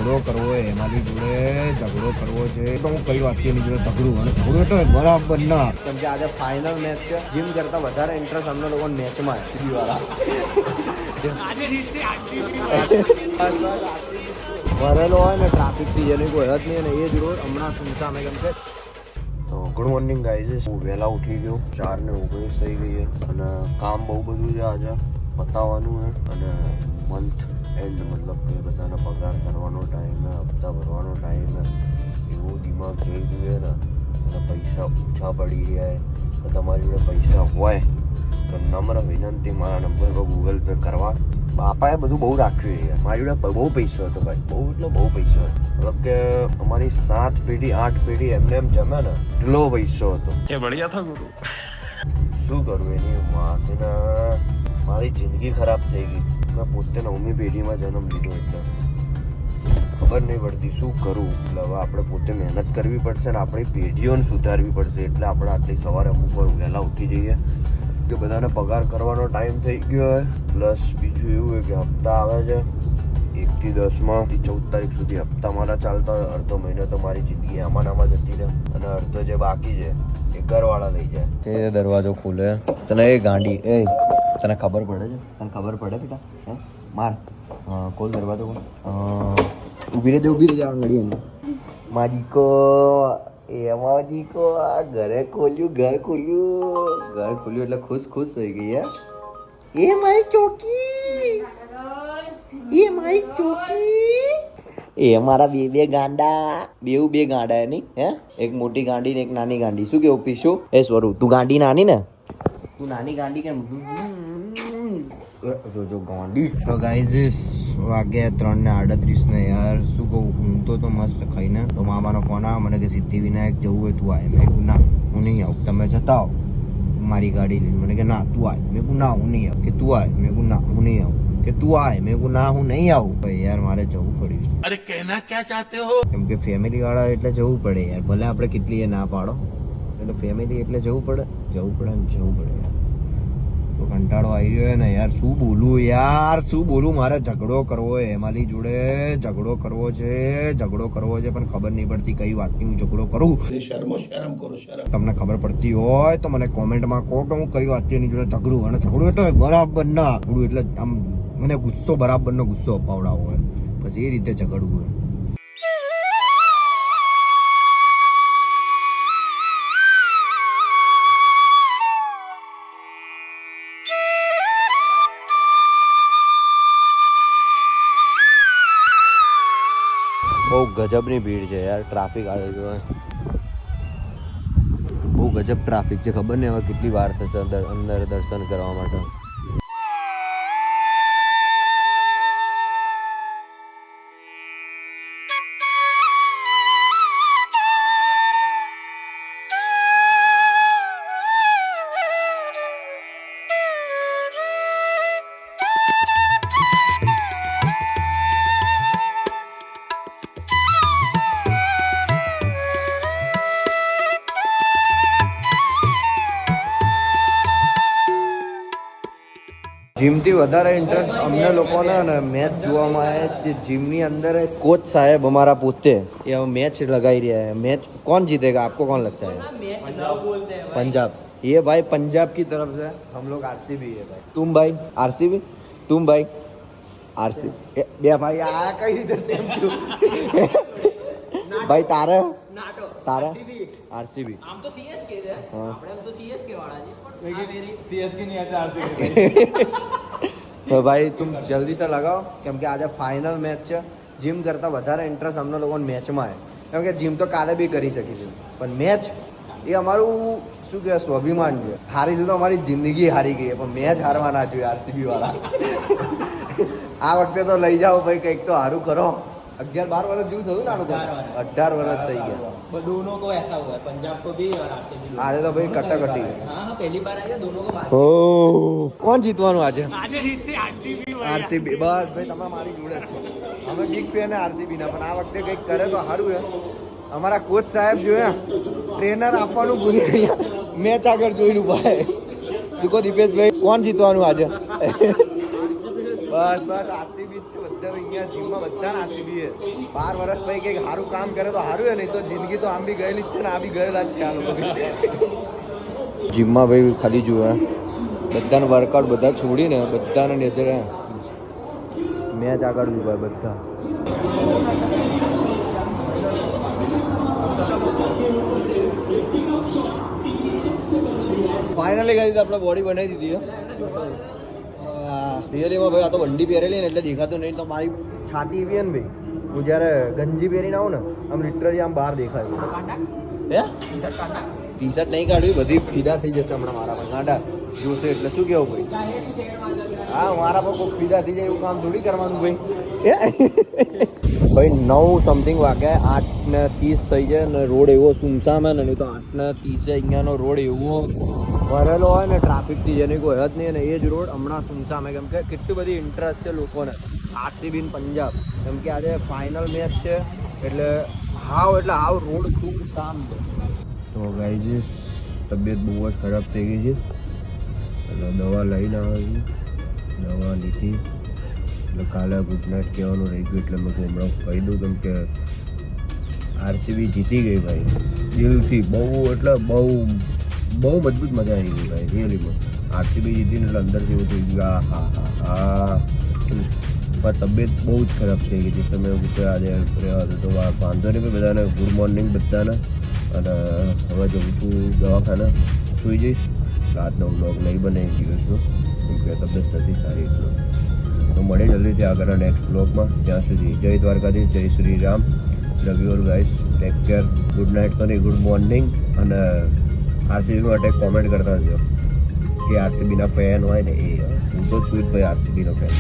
ઝઘડો કરવો હોય એમાંથી જોડે ઝઘડો કરવો છે તો હું કઈ વાત એની જોડે ઝઘડું અને ઝઘડો તો બરાબર ના કેમ કે આજે ફાઇનલ મેચ છે. જીમ કરતા વધારે ઇન્ટરેસ્ટ અમને લોકો મેચમાં સીધી વાળા ભરેલો હોય ને ટ્રાફિક થી જેની કોઈ હદ નહીં અને એ જ રોડ હમણાં સુનતા અમે કેમ કે તો ગુડ મોર્નિંગ ગાઈઝ. હું વહેલા ઉઠી ગયો, 4:19 થઈ ગઈ છે અને કામ બહુ બધું છે આજે પતાવવાનું છે અને મંથ એન્ડ મતલબ કે બધાને પગાર કરવાનો ટાઈમ છે, હપ્તા ભરવાનો ટાઈમ છે. એવું દિમાગ થઈ ગયું ને અને પૈસા ઓછા પડી રહ્યા તો તમારી જોડે પૈસા હોય તો નમ્ર વિનંતી મારા નંબર પર ગૂગલ પે કરવા. બાપાએ બધું બહુ રાખ્યું છે, મારી જોડે બહુ પૈસો હતો ભાઈ, બહુ એટલે બહુ પૈસો હતો. મતલબ કે અમારી 7 પેઢી 8 પેઢી એમને એમ જમે ને એટલો પૈસો હતો કે બઢિયા થા ગુરુ. શું કરવું એની માસીને મારી જિંદગી ખરાબ થઈ ગઈ. મેં પોતે 9મી પેઢીમાં જન્મ લીધો એટલે ખબર નહીં પડતી શું કરું. એટલે હવે આપણે પોતે મહેનત કરવી પડશે ને આપણી પેઢીઓને સુધારવી પડશે. એટલે આપણે આટલી સવારે અમુક વાર વહેલા ઉઠી જઈએ કે બધાને પગાર કરવાનો ટાઈમ થઈ ગયો હોય. પ્લસ બીજું એવું હોય કે હપ્તા આવે છે 1 થી 10 થી 14 તારીખ સુધી હપ્તા મારા ચાલતા હોય. અડધો મહિનો તો મારી જિંદગી આમાં જતી રહે અને અડધો જે બાકી છે એ ઘરવાળા લઈ જાય. તે દરવાજો ખુલે તને એ ગાંડી એ તને ખબર પડે છે? તને ખબર પડે બેટા? હે માર ખોલ દરવાજો ખોલ. ઊભી રહી જા આંગળી અંદર માજી કો એમાજી કો આ ઘર ખોલ્યું એટલે ખુશ થઈ ગઈ હે. એ મારી ચોકી, એ મારી ચોકી, એ મારા બે ગાંડા, બે ગાંડા એની હે, એક મોટી ગાંડી ને એક નાની ગાંડી. શું કેવું પીશું? એ સ્વરૂપ તું ગાંડી નાની ને, તું નાની ગાંડી કેમ? જો ગાંડી. તો ગાઈઝ વાગે 3:38 ને યાર શું કહું, હું તો મસ્ત ખાઈને તો મામાનો ફોન આવ્યો મને કે સિદ્ધિવિનાયક જવું હોય તું આય. મેં કીધું ના હું નહીં આવું, તમે જતા આવો મારી ગાડી લઈને. મને કે ના તું આય. મેં કીધું ના હું નહીં આવું. કે તું આય. મેં કીધું ના હું નહીં આવું. કે તું આય. મેં કીધું ના હું નહીં આવું. ભાઈ યાર મારે જવું પડ્યું. અરે કહેના ક્યાં ચાહતે હો? કેમ કે ફેમિલી વાળા એટલે જવું પડે યાર. ભલે આપણે કેટલી એ ના પાડો એટલે ફેમિલી એટલે જવું પડે ને જવું પડે યાર. તો કંટાળો આવી રહ્યો ને યાર. શું બોલું મારે ઝઘડો કરવો હોય એમાંની જોડે ઝઘડો કરવો છે પણ ખબર નહીં પડતી કઈ વાતની હું ઝઘડો કરું. શરમ કરો. તમને ખબર પડતી હોય તો મને કોમેન્ટમાં કહો કે હું કઈ વાતની એની જોડે ઝઘડું. અને ઝઘડું એટલે બરાબર ના ઝઘડું એટલે આમ મને બરાબરનો ગુસ્સો અપાવડાવો હોય પછી એ રીતે ઝઘડવું હોય. બહુ ગજબની ભીડ છે યાર. ટ્રાફિક આવે છે, બહુ ગજબ ટ્રાફિક છે. ખબર નહીં હવે કેટલી વાર થશે અંદર દર્શન કરવા માટે. જીમથી વધારે ઇન્ટરેસ્ટ અમને લોકોને ને મેચ જોવામાં આવે છે. જીમની અંદર કોચ સાહેબ અમારા પોતે એ મેચ લગાઈ રહ્યા है. मैच कौन जीतेगा आपको कौन लगता है? पंजाब. ये भाई पंजाब की तरफ से हम लोग आरसीबी है भाई. तुम भाई आरसीबी? तुम भाई आरसीबी? બે ભાઈ આ કઈ રીતે સેમ થયું? ભાઈ તારે આરસીબી. આમ તો સીએસકે છે. આપણે આમ તો સીએસકે વાળા છે પણ આ મેરી સીએસકે નહીં आता आरसीबी. તો ભાઈ તુમ જલ્દી સે લગાવો કેમ કે આજે ફાઇનલ મેચ છે. જીમ કરતા વધારે ઇન્ટરેસ્ટ અમને લોકોને મેચમાં છે. કેમ કે જીમ તો કાલે બી કરી શકીશું પણ મેચ એ અમારું શું કહેવાય સ્વાભિમાન છે. હારી તો અમારી જિંદગી હારી ગઈ પણ મેચ હારવા ના જોઈએ આરસીબી વાળા. આ વખતે તો લઈ જાઓ ભાઈ, કંઈક તો સારું કરો. 11-12 वर्ष जीव थયું ना 18 वर्ष થઈ ગયા. दोनों को ऐसा हुआ है, पंजाब को भी और आरसीबी. આજે તો ભાઈ કટાકટી. हां पहली बार आया दोनों को बार. ઓ કોણ જીતવાનું આજે? આજે જીતશે આરસીબી. બસ ભાઈ તમે મારી જોડે છો. અમે બિગ ફેન આરસીબી ના પણ આ વખતે કંઈક કરે તો સારું છે. અમારા કોચ સાહેબ જોયા ટ્રેનર આપવાનું ભૂલી ગયા. મેચ આગળ જોઈને ભાઈ શું કહો દીપેશભાઈ કોણ જીતવાનું આજે? બસ બસ આરસીબી જ છે બધા અહીંયા જીમમાં બધા આરસીબી છે 12 વર્ષ પછી કંઈક સારું કામ કરે તો સારું નહીં તો જિંદગી તો આમ બી ગયેલી જ છે ને આ બી ગયેલા જ છે આ લોકો જીમમાં ભાઈ ખાલી જુએ બધાને વર્કઆઉટ બધા છોડીને બધાને નેચર મેચ આગળ જુએ બધા ફાઇનલી કરી આપણે બોડી બનાવી દીધી રિયલીમાં ભાઈ આ તો વંડી પહેરેલી ને એટલે દેખાતું નહીં તો મારી છાતી એવી ને ભાઈ હું જ્યારે ગંજી પહેરીને આવું ને આમ લિટરલી આમ બહાર દેખાય હે ટી શર્ટ નહીં કાઢવી બધી ફીદા થઈ જશે હમણાં મારા પર ગાંડા જોશે એટલે શું કેવું ભાઈ હા મારા પર કોઈ ફીદા થઈ જાય એવું કામ થોડી કરવાનું ભાઈ ભાઈ 9 સમથિંગ વાગ્યા 8:30 થઈ જાય ને રોડ એવો સુમસામ ને નહીં તો 8:30 અહીંયાનો રોડ એવો ભરેલો હોય ને ટ્રાફિકથી જેની કોઈ હદ નહીં અને એ જ રોડ હમણાં સુમસામ કેમ કે કેટલી બધી ઇન્ટરેસ્ટ છે લોકોને આરસીબી પંજાબ કેમ કે આજે ફાઇનલ મેચ છે એટલે હાવ રોડ સુમસામ છે તો ગાઈઝ તબિયત બહુ જ ખરાબ થઈ ગઈ છે એટલે દવા લઈને આવી દવા લીધી એટલે કાલે ગુડ નાઇટ કહેવાનું રહી ગયું એટલે મેં હમણાં કહી દઉં કેમ કે આરસીબી જીતી ગઈ ભાઈ દિલથી બહુ મજબૂત મજા આવી ગઈ ભાઈ રિયલીમાં આરસીબી જીતીને એટલે અંદરથી એવું થઈ ગયું હા પણ તબિયત બહુ જ ખરાબ થઈ ગઈ હતી તમે આજે રહેવા દો તો વાંધો નહીં બધાને ગુડ મોર્નિંગ બધાને અને હવે જવું છું દવાખાને સૂઈ જઈશ રાતનો વ્લોગ નહીં બને દિવસનો કેમ કે તબિયત નથી સારી એટલું તો મળે જલ્દીથી આગળના નેક્સ્ટ વ્લોગમાં ત્યાં સુધી જય દ્વારકાધીશ જય Shri Ram love you all guys take care good night તો નહીં ગુડ મોર્નિંગ અને આરસીબી માટે કોમેન્ટ કરતા જજો કે આરસીબીના ફેન હોય ને એ હું તો છું જ ભાઈ આરસીબીનો ફેન